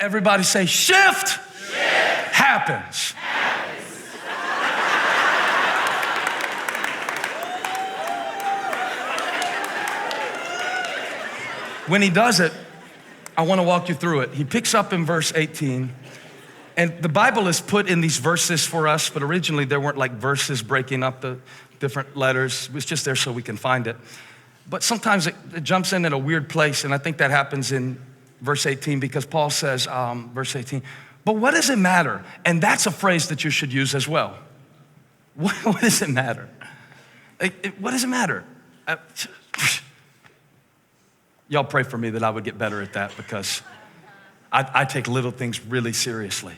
Everybody say, shift, happens. When he does it, I want to walk you through it. He picks up in verse 18, and the Bible is put in these verses for us, but originally there weren't like verses breaking up the different letters. It was just there so we can find it. But sometimes it jumps in at a weird place, and I think that happens in verse 18 because Paul says, verse 18, but what does it matter? And that's a phrase that you should use as well. What does it matter? What does it matter? Y'all pray for me that I would get better at that because I take little things really seriously.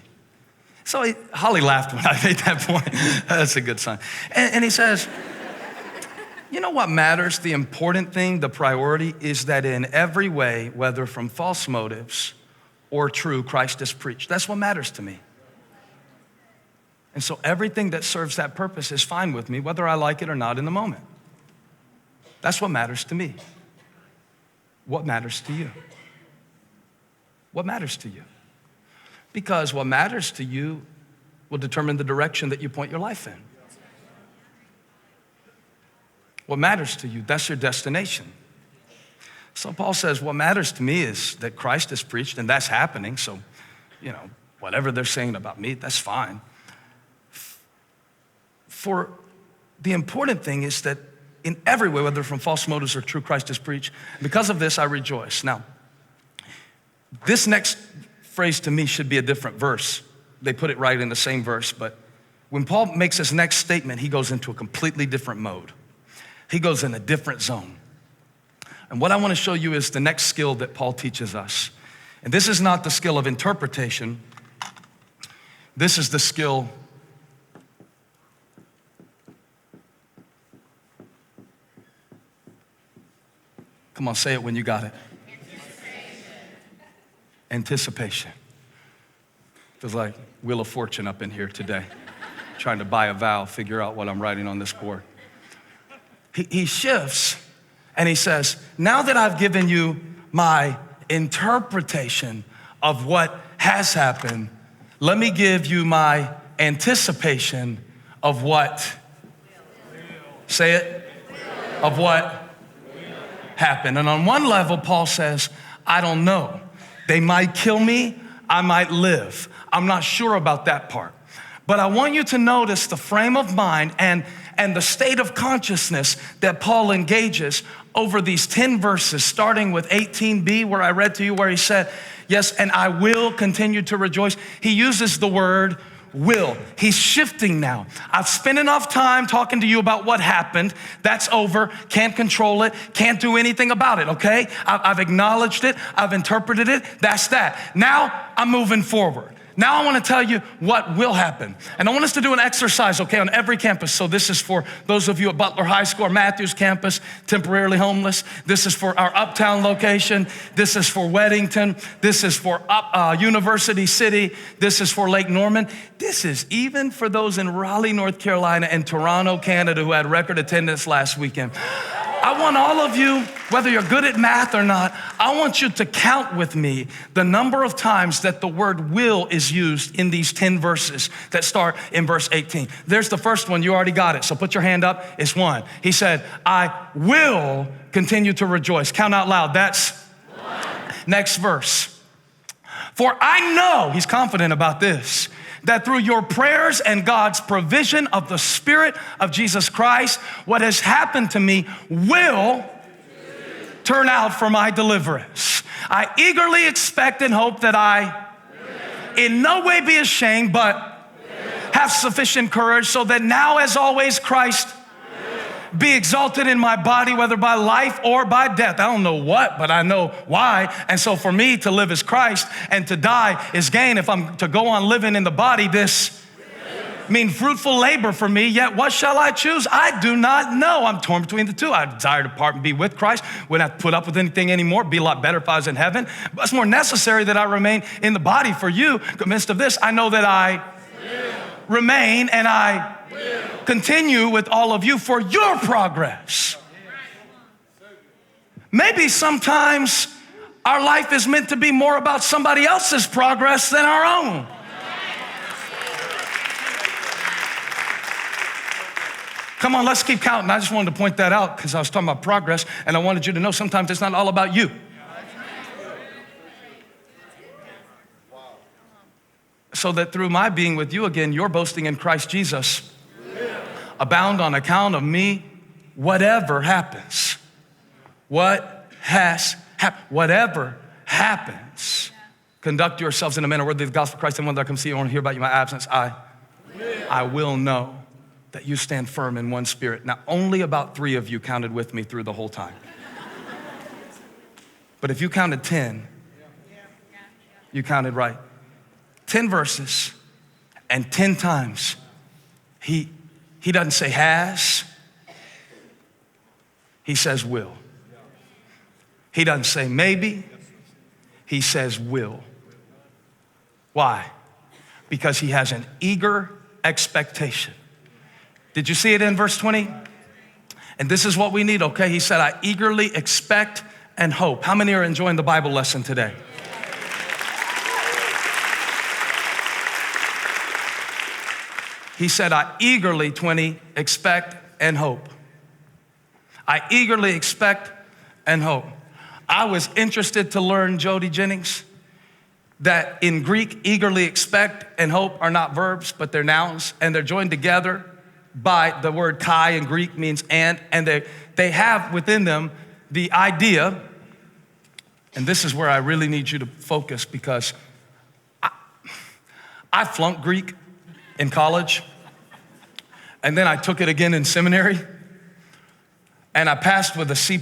So Holly laughed when I made that point. That's a good sign. And he says, you know what matters? The important thing, the priority is that in every way, whether from false motives or true, Christ is preached. That's what matters to me. And so everything that serves that purpose is fine with me, whether I like it or not in the moment. That's what matters to me. What matters to you? What matters to you? Because what matters to you will determine the direction that you point your life in. What matters to you, that's your destination. So Paul says, what matters to me is that Christ is preached, and that's happening. So, whatever they're saying about me, that's fine. For the important thing is that in every way, whether from false motives or true, Christ is preached. Because of this, I rejoice. Now, this next phrase to me should be a different verse. They put it right in the same verse, but when Paul makes his next statement, he goes into a completely different mode. He goes in a different zone. And what I want to show you is the next skill that Paul teaches us. And this is not the skill of interpretation. This is the skill come on, say it when you got it. Anticipation. Feels like Wheel of Fortune up in here today. Trying to buy a vowel, figure out what I'm writing on this board. He shifts and he says, now that I've given you my interpretation of what has happened, let me give you my anticipation of what? Say it. Of what? Happen. And on one level, Paul says, I don't know. They might kill me, I might live. I'm not sure about that part. But I want you to notice the frame of mind and the state of consciousness that Paul engages over these 10 verses, starting with 18b, where I read to you where he said, yes, and I will continue to rejoice. He uses the word will. He's shifting now. I've spent enough time talking to you about what happened. That's over. Can't control it. Can't do anything about it, okay? I've acknowledged it. I've interpreted it. That's that. Now I'm moving forward. Now I want to tell you what will happen. And I want us to do an exercise, okay, on every campus. So this is for those of you at Butler High School or Matthews campus, temporarily homeless. This is for our Uptown location. This is for Weddington. This is for University City. This is for Lake Norman. This is even for those in Raleigh, North Carolina and Toronto, Canada who had record attendance last weekend. I want all of you, whether you're good at math or not, I want you to count with me the number of times that the word will is used in these 10 verses that start in verse 18. There's the first one. You already got it. So put your hand up. It's one. He said, I will continue to rejoice. Count out loud. That's one. Next verse. For I know, he's confident about this, that through your prayers and God's provision of the Spirit of Jesus Christ, what has happened to me will turn out for my deliverance. I eagerly expect and hope that I in no way be ashamed, but have sufficient courage so that now, as always, Christ be exalted in my body, whether by life or by death. I don't know what, but I know why. And so for me to live is Christ and to die is gain. If I'm to go on living in the body, this mean fruitful labor for me. Yet what shall I choose? I do not know. I'm torn between the two. I desire to depart and be with Christ. Wouldn't have to put up with anything anymore. Be a lot better if I was in heaven. But it's more necessary that I remain in the body for you. Convinced of this, I know that I remain and I continue with all of you for your progress. Maybe sometimes Our life is meant to be more about somebody else's progress than our own. Come on, let's keep counting. I just wanted to point that out because I was talking about progress, and I wanted you to know sometimes it's not all about you. So that through my being with you again, you're boasting in Christ Jesus. Abound on account of me, whatever happens. Whatever happens, conduct yourselves in a manner worthy of the gospel of Christ, and when I come see you, I want to hear about you in my absence. I will know that you stand firm in one spirit. Now, only about 3 of you counted with me through the whole time. But if you counted 10, you counted right. 10 verses and 10 times. He doesn't say has, he says will. He doesn't say maybe, he says will. Why? Because he has an eager expectation. Did you see it in verse 20? And this is what we need, okay? He said, I eagerly expect and hope. How many are enjoying the Bible lesson today? He said, I eagerly, 20, expect and hope. I eagerly expect and hope. I was interested to learn, Jody Jennings, that in Greek, eagerly expect and hope are not verbs, but they're nouns, and they're joined together by the word kai in Greek means and they have within them the idea, and this is where I really need you to focus because I flunked Greek in college, and then I took it again in seminary, and I passed with a C+.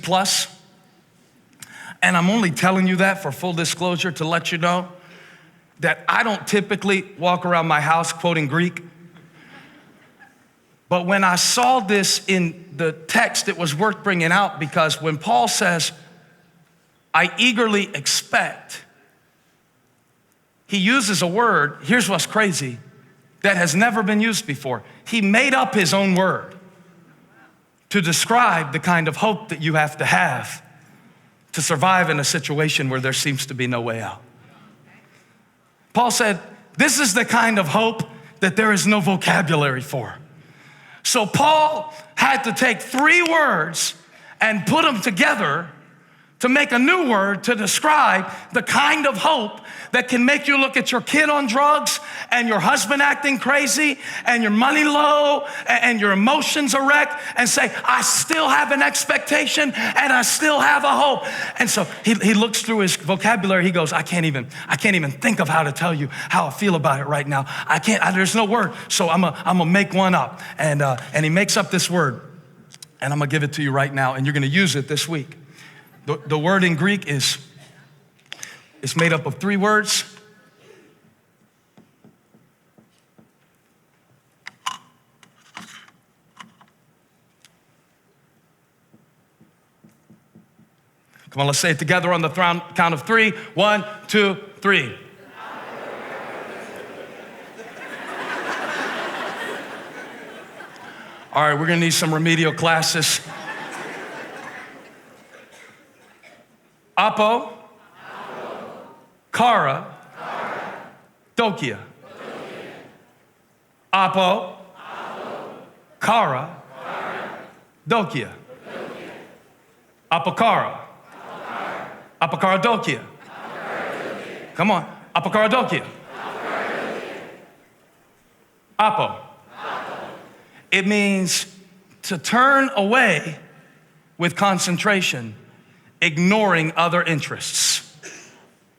And I'm only telling you that for full disclosure to let you know that I don't typically walk around my house quoting Greek. But when I saw this in the text, it was worth bringing out because when Paul says, I eagerly expect, he uses a word, here's what's crazy, that has never been used before. He made up his own word to describe the kind of hope that you have to survive in a situation where there seems to be no way out. Paul said, this is the kind of hope that there is no vocabulary for. So Paul had to take 3 words and put them together to make a new word to describe the kind of hope that can make you look at your kid on drugs and your husband acting crazy and your money low and your emotions a wreck and say, I still have an expectation and I still have a hope. And so he looks through his vocabulary. He goes, I can't even think of how to tell you how I feel about it right now. There's no word. So I'm gonna make one up. And he makes up this word and I'm gonna give it to you right now and you're gonna use it this week. The word in Greek is made up of 3 words. Come on, let's say it together on the count of 3. 1, 2, 3. All right, we're gonna need some remedial classes. Apokaradokia. Apokaradokia. Apokaradokia. Come on. Apokaradokia. Apo. It means to turn away with concentration, ignoring other interests.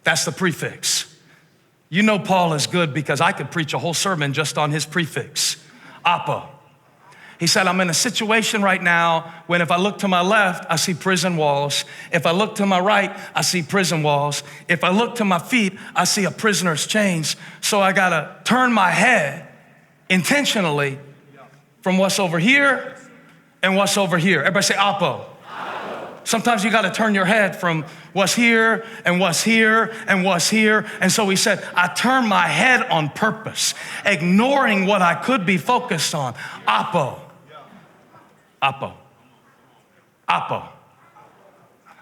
That's the prefix. You know Paul is good because I could preach a whole sermon just on his prefix, apo. He said, I'm in a situation right now when if I look to my left, I see prison walls. If I look to my right, I see prison walls. If I look to my feet, I see a prisoner's chains. So I gotta turn my head intentionally from what's over here and what's over here. Everybody say apo. Sometimes you got to turn your head from what's here and what's here and what's here. And so he said, I turn my head on purpose, ignoring what I could be focused on. Apo.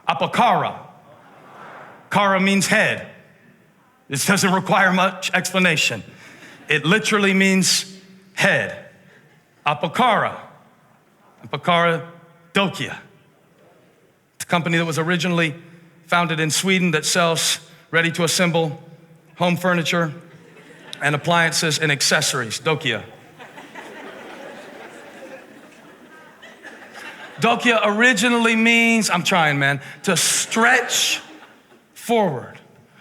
Apokara. Kara means head. This doesn't require much explanation. It literally means head. Apokaradokia. It's a company that was originally founded in Sweden that sells ready-to-assemble home furniture and appliances and accessories. Dokia. Dokia originally means, I'm trying, man, to stretch forward.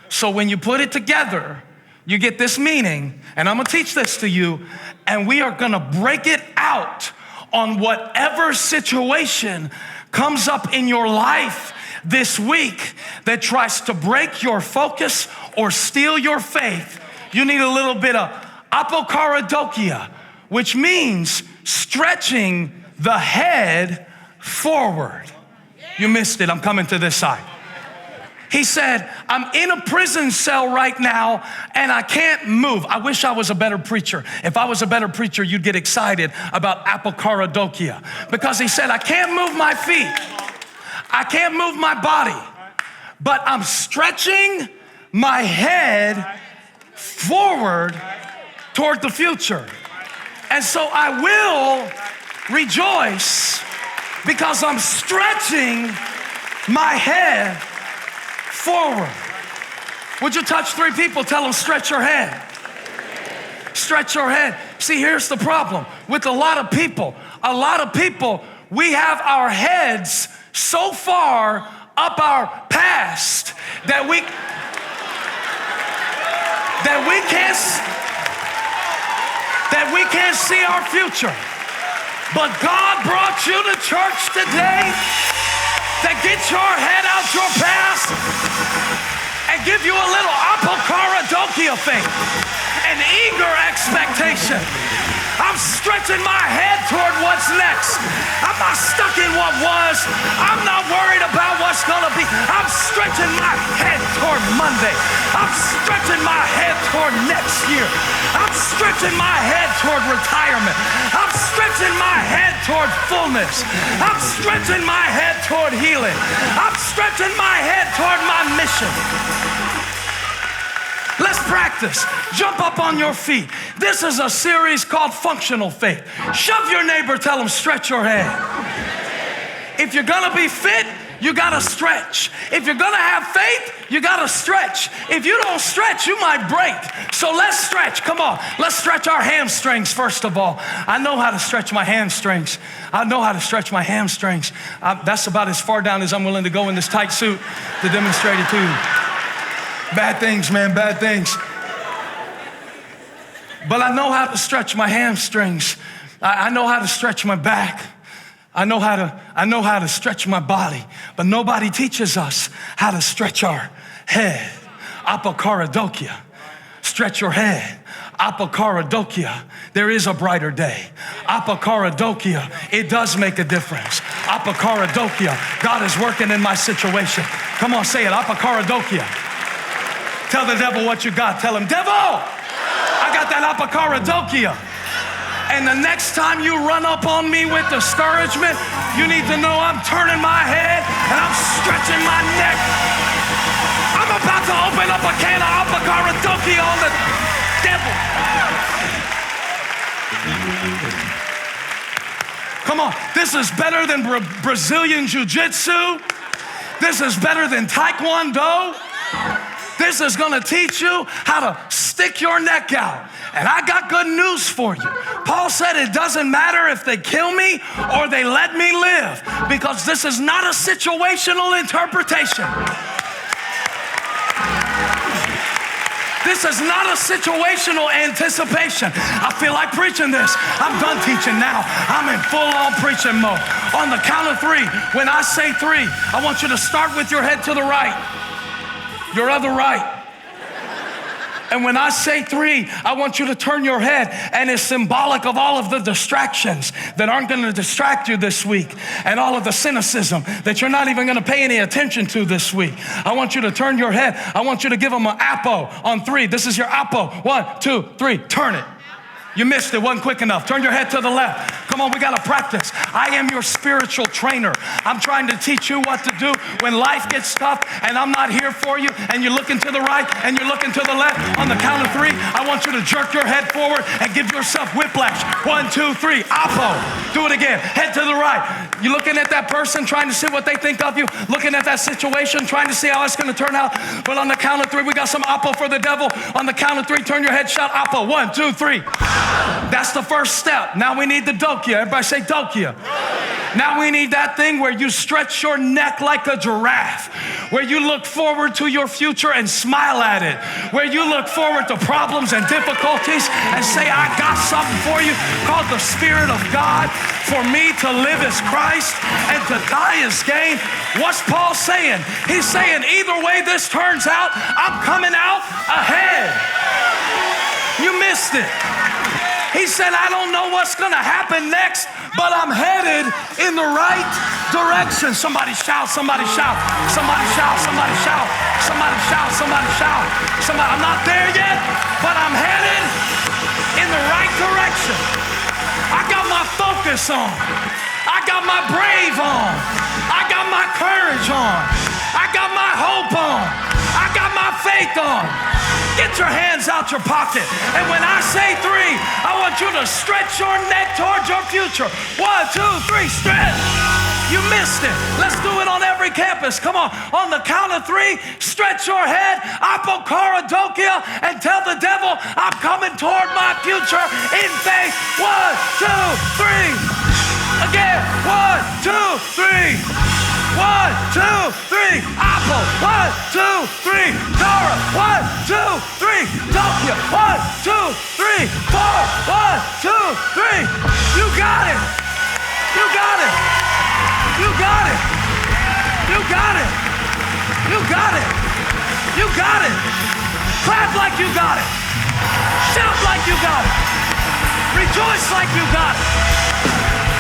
So when you put it together, you get this meaning, and I'm gonna teach this to you, and we are gonna break it out on whatever situation comes up in your life this week that tries to break your focus or steal your faith. You need a little bit of Apokaradokia, which means stretching the head forward. You missed it, I'm coming to this side. He said, I'm in a prison cell right now and I can't move. I wish I was a better preacher. If I was a better preacher, you'd get excited about Apokaradokia, because he said, I can't move my feet. I can't move my body, but I'm stretching my head forward toward the future. And so I will rejoice because I'm stretching my head forward. Would you touch 3 people? Tell them, stretch your head. Stretch your head. See, here's the problem with a lot of people, we have our heads so far up our past that we can't see our future. But God brought you to church today to get your head out your past and give you a little Apokaradokia faith, an eager expectation. I'm stretching my head toward what's next. I'm not stuck in what was. I'm not worried about what's gonna be. I'm stretching my head toward Monday. I'm stretching my head toward next year. I'm stretching my head toward retirement. I'm stretching my head toward fullness. I'm stretching my head toward healing. I'm stretching my head toward my mission. Let's practice. Jump up on your feet. This is a series called Functional Faith. Shove your neighbor, tell him, stretch your head. If you're gonna be fit, you gotta stretch. If you're gonna have faith, you gotta stretch. If you don't stretch, you might break. So let's stretch. Come on. Let's stretch our hamstrings first of all. I know how to stretch my hamstrings. That's about as far down as I'm willing to go in this tight suit to demonstrate it to you. Bad things, man, bad things. But I know how to stretch my hamstrings. I know how to stretch my back. I know how to stretch my body. But nobody teaches us how to stretch our head. Apokaradokia. Stretch your head. Apokaradokia. There is a brighter day. Apokaradokia. It does make a difference. Apokaradokia. God is working in my situation. Come on, say it. Apokaradokia. Tell the devil what you got. Tell him, devil, I got that Apokaradokia. And the next time you run up on me with discouragement, you need to know I'm turning my head and I'm stretching my neck. I'm about to open up a can of Apokaradokia on the devil. Come on, this is better than Brazilian Jiu-Jitsu. This is better than Taekwondo. This is gonna teach you how to stick your neck out. And I got good news for you. Paul said it doesn't matter if they kill me or they let me live, because this is not a situational interpretation. This is not a situational anticipation. I feel like preaching this. I'm done teaching now. I'm in full-on preaching mode. On the count of 3, when I say 3, I want you to start with your head to the right. Your other right. And when I say 3, I want you to turn your head, and it's symbolic of all of the distractions that aren't going to distract you this week, and all of the cynicism that you're not even going to pay any attention to this week. I want you to turn your head. I want you to give them an apo on 3. This is your apo. 1, 2, 3. Turn it. You missed it. Wasn't quick enough. Turn your head to the left. Come on, we got to practice. I am your spiritual trainer. I'm trying to teach you what to do when life gets tough and I'm not here for you and you're looking to the right and you're looking to the left. On the count of 3, I want you to jerk your head forward and give yourself whiplash. 1, 2, 3. Apo. Do it again. Head to the right. You're looking at that person, trying to see what they think of you, looking at that situation, trying to see how it's going to turn out. But on the count of 3, we got some Apo for the devil. On the count of 3, turn your head, shout Apo. 1, 2, 3. That's the first step. Now we need the Dokia. Everybody say Dokia. Now we need that thing where you stretch your neck like a giraffe, where you look forward to your future and smile at it, where you look forward to problems and difficulties and say, I got something for you called the Spirit of God. For me to live is Christ and to die is gain. What's Paul saying? He's saying either way this turns out, I'm coming out ahead. You missed it. He said, I don't know what's going to happen next, but I'm headed in the right direction. Somebody shout, somebody shout, somebody shout, somebody shout, somebody shout, somebody shout. Somebody, I'm not there yet, but I'm headed in the right direction. I got my focus on. I got my brave on. I got my courage on. I got my hope on. I got my faith on. Get your hands out your pocket. And when I say 3, I want you to stretch your neck towards your future. 1, 2, 3, stretch. You missed it. Let's do it on every campus. Come on. On the count of 3, stretch your head, Apokaradokia, and tell the devil, I'm coming toward my future in faith. 1, 2, 3. Again. 1, 2, 3. 1, 2, 3. Apple. 1, 2, 3. Dora. 1, 2, 3. Dokia. 1, 2, 3. 4. 1, 2, 3. You got it. You got it. You got it. You got it. You got it. You got it. Clap like you got it. Shout like you got it. Rejoice like you got it.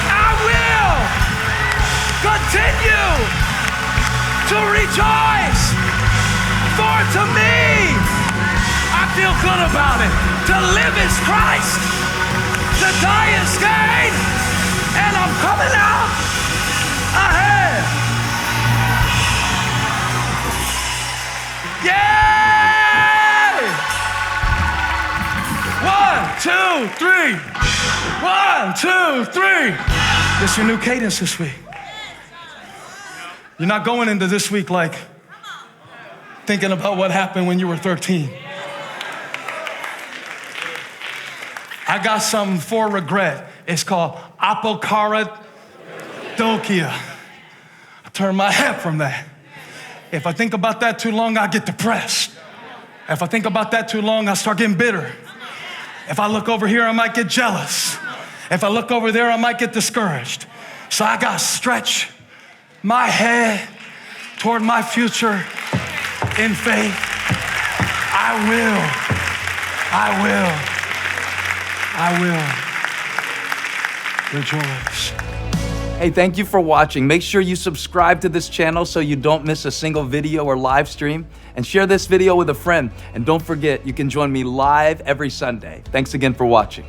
I will continue to rejoice. For to me, I feel good about it. To live is Christ. To die is gain. And I'm coming out ahead. Yay! 1, 2, 3. 1, 2, 3. This is your new cadence this week. You're not going into this week like thinking about what happened when you were 13. I got something for regret. It's called Apokaradokia. I turn my head from that. If I think about that too long, I get depressed. If I think about that too long, I start getting bitter. If I look over here, I might get jealous. If I look over there, I might get discouraged. So I got to stretch my head toward my future in faith. I will rejoice. Hey, thank you for watching. Make sure you subscribe to this channel so you don't miss a single video or live stream. And share this video with a friend. And don't forget, you can join me live every Sunday. Thanks again for watching.